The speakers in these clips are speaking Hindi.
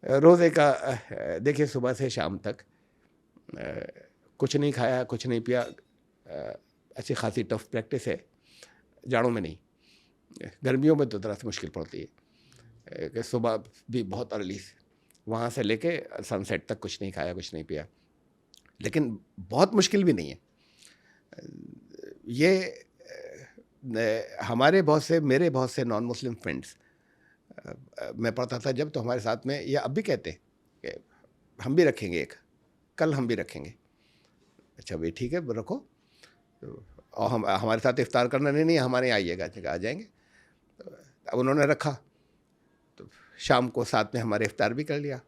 रोज़े का देखिए सुबह से शाम तक कुछ नहीं खाया, कुछ नहीं पिया, अच्छी खासी टफ प्रैक्टिस है। जाड़ों में नहीं, गर्मियों में तो ज़रा सी मुश्किल पड़ती है कि सुबह भी बहुत अर्ली वहाँ से लेके सनसेट तक कुछ नहीं खाया, कुछ नहीं पिया, लेकिन बहुत मुश्किल भी नहीं है ये। हमारे बहुत से, मेरे बहुत से नॉन मुस्लिम फ्रेंड्स, मैं पढ़ता था जब, तो हमारे साथ में, या अब भी कहते हैं कि हम भी रखेंगे एक, कल हम भी रखेंगे। अच्छा भाई ठीक है रखो, और हम हमारे साथ इफ्तार करना नहीं हमारे यहाँ आइएगा, आ जाएंगे। अब उन्होंने रखा तो शाम को साथ में हमारे इफ्तार भी कर लिया।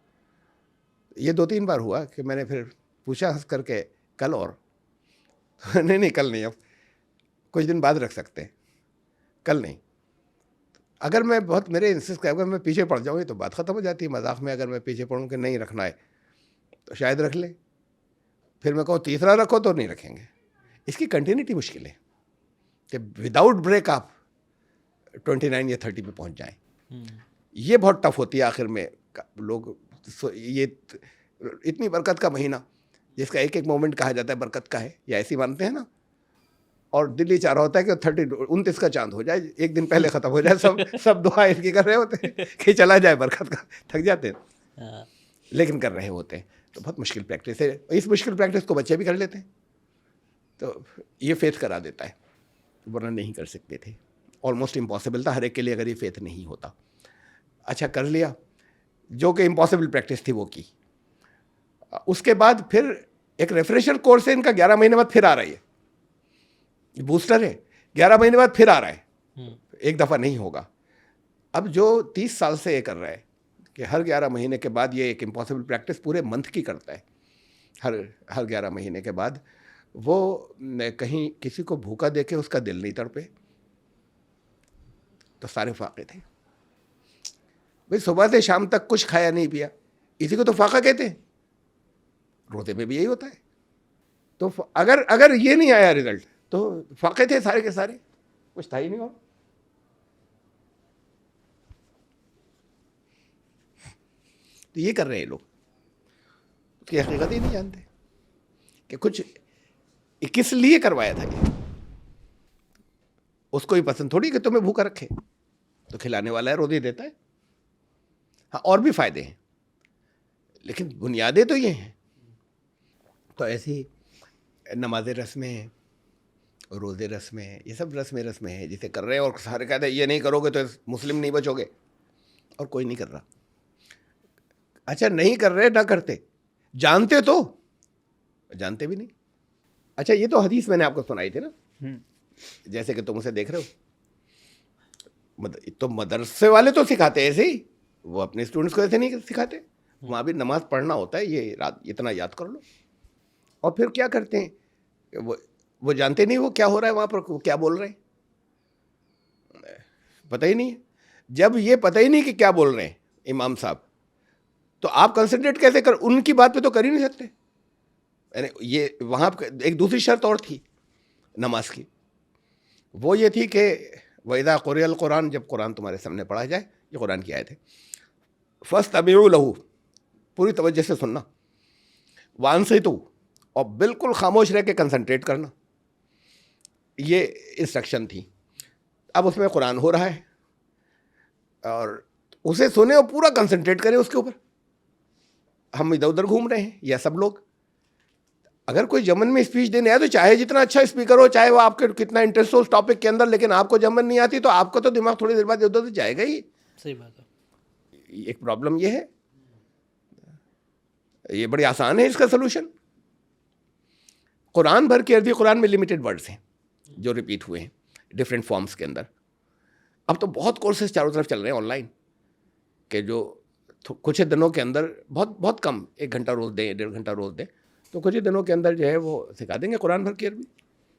ये 2-3 बार हुआ कि मैंने फिर पूछा हंस करके, कल और नहीं कल नहीं, अब कुछ दिन बाद रख सकते हैं, कल नहीं। अगर मैं बहुत, मेरे इंसिस्ट कर, अगर मैं पीछे पड़ जाऊँगी तो बात ख़त्म हो जाती है मजाक में। अगर मैं पीछे पड़ूँ कि नहीं रखना है तो शायद रख ले, फिर मैं कहूँ तीसरा रखो तो नहीं रखेंगे। इसकी कंटिन्यूटी मुश्किल है कि विदाउट ब्रेक आप 29 या 30 पे पहुँच जाएँ। ये बहुत टफ होती है आखिर में। लोग ये इतनी बरकत का महीना जिसका एक एक मोमेंट कहा जाता है बरकत का है, या ऐसी मानते हैं ना, और दिल्ली चाह रहा होता है कि 29 का चांद हो जाए, एक दिन पहले ख़त्म हो जाए। सब दुआ इसकी कर रहे होते हैं कि चला जाए बरकत का, थक जाते हैं, लेकिन कर रहे होते हैं। तो बहुत मुश्किल प्रैक्टिस है। इस मुश्किल प्रैक्टिस को बच्चे भी कर लेते हैं, तो ये फेथ करा देता है, वरना नहीं कर सकते थे। ऑलमोस्ट इम्पॉसिबल था हर एक के लिए अगर ये फेथ नहीं होता। अच्छा कर लिया, जो कि इम्पॉसिबल प्रैक्टिस थी वो की। उसके बाद फिर एक रेफ्रेशर कोर्स है इनका, 11 महीने बाद फिर आ रही है, बूस्टर है, 11 महीने बाद फिर आ रहा है, एक दफ़ा नहीं होगा। अब जो 30 साल से ये कर रहा है कि हर 11 महीने के बाद, ये एक इम्पॉसिबल प्रैक्टिस पूरे मंथ की करता है, हर 11 महीने के बाद वो कहीं किसी को भूखा देके उसका दिल नहीं तड़पे, तो सारे फाके थे भाई। सुबह से शाम तक कुछ खाया नहीं पिया, इसी को तो फाका कहते हैं। रोज़े में भी यही होता है। तो अगर ये नहीं आया रिजल्ट तो फाके थे सारे के सारे, कुछ था ही नहीं। और तो ये कर रहे हैं लोग, उसकी हकीकत ही नहीं जानते कि कुछ किस लिए करवाया था ये। उसको ही पसंद थोड़ी कि तुम्हें भूखा रखे, तो खिलाने वाला है, रोज़े देता है। हाँ और भी फायदे हैं, लेकिन बुनियादें तो ये हैं। तो ऐसी नमाज रस्में हैं, रोज़े रस्में हैं, ये सब रस्में हैं जिसे कर रहे हैं, और सारे कहते हैं ये नहीं करोगे तो मुस्लिम नहीं बचोगे, और कोई नहीं कर रहा। अच्छा नहीं कर रहे, ना करते, जानते तो, जानते भी नहीं। अच्छा ये तो हदीस मैंने आपको सुनाई थी ना, जैसे कि तुम उसे देख रहे हो, तो मदरसे वाले तो सिखाते हैं ऐसे ही, वो अपने स्टूडेंट्स को ऐसे नहीं सिखाते। वहाँ भी नमाज पढ़ना होता है, ये रात इतना याद कर लो। और फिर क्या करते हैं, वो जानते नहीं वो क्या हो रहा है वहाँ पर, वो क्या बोल रहे हैं, पता ही नहीं है। जब ये पता ही नहीं कि क्या बोल रहे हैं इमाम साहब, तो आप कंसंट्रेट कैसे कर, उनकी बात पे तो कर ही नहीं सकते। यानी ये वहाँ एक दूसरी शर्त और थी नमाज की, वो ये थी कि वइज़ा क़ुरिअल कुरान, जब कुरान तुम्हारे सामने पढ़ा जाए, ये कुरान की आयत है, फ़स्तमिऊ लहू, पूरी तवज्जो से सुनना, वानसितू, और बिल्कुल खामोश रह के कंसंट्रेट करना, ये इंस्ट्रक्शन थी। अब उसमें कुरान हो रहा है और उसे सुने और पूरा कंसंट्रेट करें उसके ऊपर। हम इधर उधर घूम रहे हैं, या सब लोग, अगर कोई जमन में स्पीच देने आए तो चाहे जितना अच्छा स्पीकर हो, चाहे वो आपके कितना इंटरेस्ट हो उस टॉपिक के अंदर, लेकिन आपको जमन नहीं आती तो आपको तो दिमाग थोड़ी देर बाद उधर से जाएगा ही। सही बात है। एक प्रॉब्लम ये है, ये बड़ी आसान है इसका सोल्यूशन। कुरान भर की अर्जी, कुरान में लिमिटेड वर्ड्स हैं जो रिपीट हुए हैं डिफरेंट फॉर्म्स के अंदर। अब तो बहुत कोर्सेज चारों तरफ चल रहे हैं ऑनलाइन, के जो कुछ ही दिनों के अंदर, बहुत कम, 1 घंटा रोज़ दें, 1.5 घंटा रोज़ दें, तो कुछ ही दिनों के अंदर जो है वो सिखा देंगे कुरान भर की अरबी,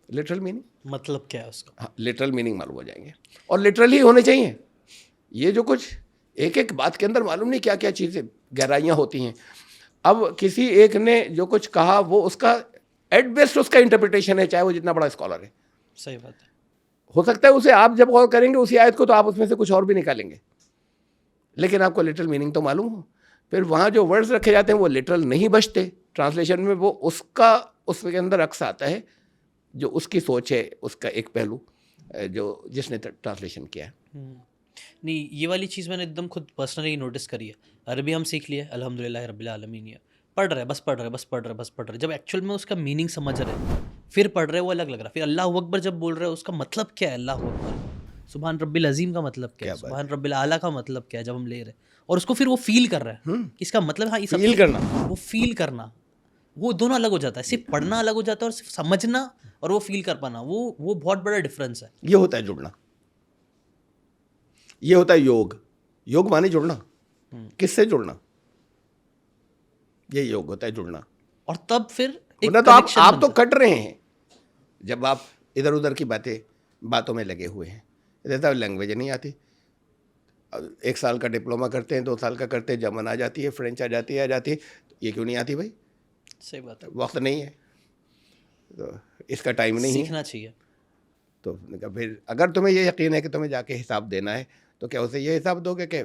लिटरल मीनिंग। मतलब क्या है उसका? हाँ, लिटरल मीनिंग मालूम हो जाएंगे, और लिटरल ही होने चाहिए। ये जो कुछ एक एक बात के अंदर मालूम नहीं क्या क्या चीज़ें गहराइयाँ होती हैं। अब किसी एक ने जो कुछ कहा वो उसका एट बेस्ट उसका इंटरप्रिटेशन है, चाहे वो जितना बड़ा स्कॉलर है। सही बात है। हो सकता है उसे आप जब गौर करेंगे उसी आयत को तो आप उसमें से कुछ और भी निकालेंगे, लेकिन आपको लिटरल मीनिंग तो मालूम हो। फिर वहाँ जो वर्ड्स रखे जाते हैं वो लिटरल नहीं बचते, ट्रांसलेशन में वो उसका उसके अंदर अक्स आता है जो उसकी सोच है, उसका एक पहलू जो जिसने ट्रांसलेशन किया है। नहीं, ये वाली चीज़ मैंने एकदम खुद पर्सनली नोटिस करी है। अरबी हम सीख लिए अल्हम्दुलिल्लाह रब्बिल आलमीन, ये पढ़ रहे बस पढ़ रहे बस पढ़ रहे बस पढ़ रहे, जब एक्चुअल में उसका मीनिंग समझ रहे फिर पढ़ रहे वो अलग लग रहा। फिर अल्लाह अकबर जब बोल रहे हो उसका मतलब क्या है, अल्लाह अकबर, सुभान रब्बिल अजीम का मतलब क्या है, सुभान रब्बिल आला का मतलब क्या है, जब हम ले रहे और उसको फिर वो फील कर रहे हैं, इसका मतलब हाँ, ये सब फील करना, वो फील करना, वो दोनों अलग हो जाता है। सिर्फ पढ़ना अलग हो जाता है और सिर्फ समझना और वो फील कर पाना, वो बहुत बड़ा डिफरेंस है। ये होता है जुड़ना, ये होता है योग। योग माने जुड़ना, किससे जुड़ना, ये योग होता है जुड़ना। और तब फिर एक तो connection आप तो बनता है। कट रहे हैं जब आप इधर उधर की बातों में लगे हुए हैं। जैसा लैंग्वेज नहीं आती, 1 साल का डिप्लोमा करते हैं, 2 साल का करते हैं, जर्मन आ जाती है, फ्रेंच आ जाती है, ये क्यों नहीं आती भाई? सही बात है, वक्त नहीं है, तो इसका टाइम नहीं है। सीखना चाहिए। तो फिर अगर तुम्हें ये यकीन है कि तुम्हें जाके हिसाब देना है, तो क्या उसे ये हिसाब दोगे कि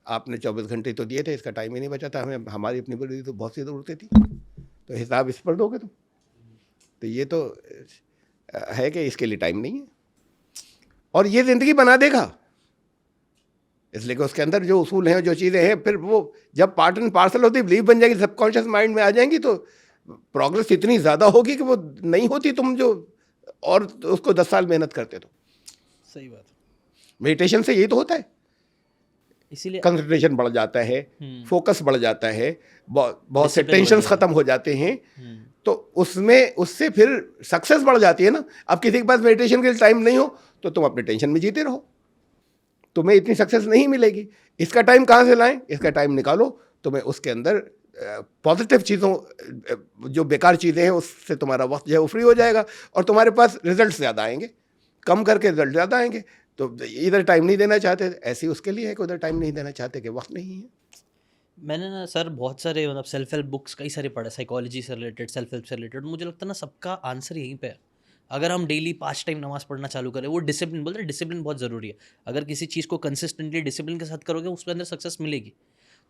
आपने 24 घंटे तो दिए थे, इसका टाइम ही नहीं बचा था, हमें हमारी अपनी बड़ी तो बहुत सी ज़रूरतें थी, तो हिसाब इस पर दोगे तुम? तो ये तो है कि इसके लिए टाइम नहीं है, और ये ज़िंदगी बना देगा, इसलिए कि उसके अंदर जो उसूल हैं, जो चीज़ें हैं, फिर वो जब पार्ट एंड पार्सल होती, बिलीव बन जाएगी, सबकॉन्शियस माइंड में आ जाएंगी, तो प्रोग्रेस इतनी ज़्यादा होगी कि वो नहीं होती तुम जो और उसको 10 साल मेहनत करते। तो सही बात है, मेडिटेशन से यही तो होता है, इसीलिए कंसंट्रेशन बढ़ जाता है, फोकस बढ़ जाता है, बहुत से Discipline बढ़ टेंशन्स जाता है। खत्म हो जाते हैं, तो उससे फिर सक्सेस बढ़ जाती है ना। अब किसी के पास मेडिटेशन के लिए टाइम नहीं हो तो तुम अपने टेंशन में जीते रहो, तुम्हें इतनी सक्सेस नहीं मिलेगी। इसका टाइम कहाँ से लाएं? इसका टाइम निकालो, तुम्हें उसके अंदर पॉजिटिव चीज़ों, जो बेकार चीज़ें हैं उससे तुम्हारा वक्त जो है वो फ्री हो जाएगा, और तुम्हारे पास रिजल्ट ज़्यादा आएंगे, कम करके रिजल्ट ज़्यादा आएंगे। तो इधर टाइम नहीं देना चाहते, ऐसे ही उसके लिए है कि उधर टाइम नहीं देना चाहते कि वक्त नहीं है। मैंने ना सर बहुत सारे मतलब सेल्फ हेल्प बुक्स कई सारे पढ़े, साइकोलॉजी से रिलेटेड, सेल्फ हेल्प से रिलेटेड। मुझे लगता है ना सबका आंसर यहीं पे है। अगर हम डेली 5 टाइम नमाज पढ़ना चालू करें, वो डिसिप्लिन बोलते हैं, डिसिप्लिन बहुत ज़रूरी है। अगर किसी चीज़ को कंसिस्टेंटली डिसिप्लिन के साथ करोगे उसके अंदर सक्सेस मिलेगी।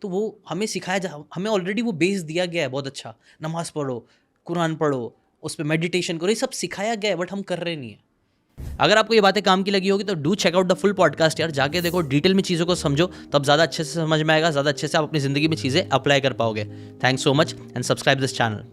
तो वो हमें सिखाया जा, हमें ऑलरेडी वो बेस दिया गया है बहुत अच्छा, नमाज पढ़ो, कुरान पढ़ो, उस पर मेडिटेशन करो, ये सब सिखाया गया है, बट हम कर रहे नहीं है। अगर आपको ये बातें काम की लगी होगी तो do check out the full podcast यार, जाके देखो, डिटेल में चीज़ों को समझो, तब ज़्यादा अच्छे से समझ में आएगा, ज़्यादा अच्छे से आप अपनी ज़िंदगी में चीज़ें अप्लाई कर पाओगे। Thanks so much and subscribe this channel.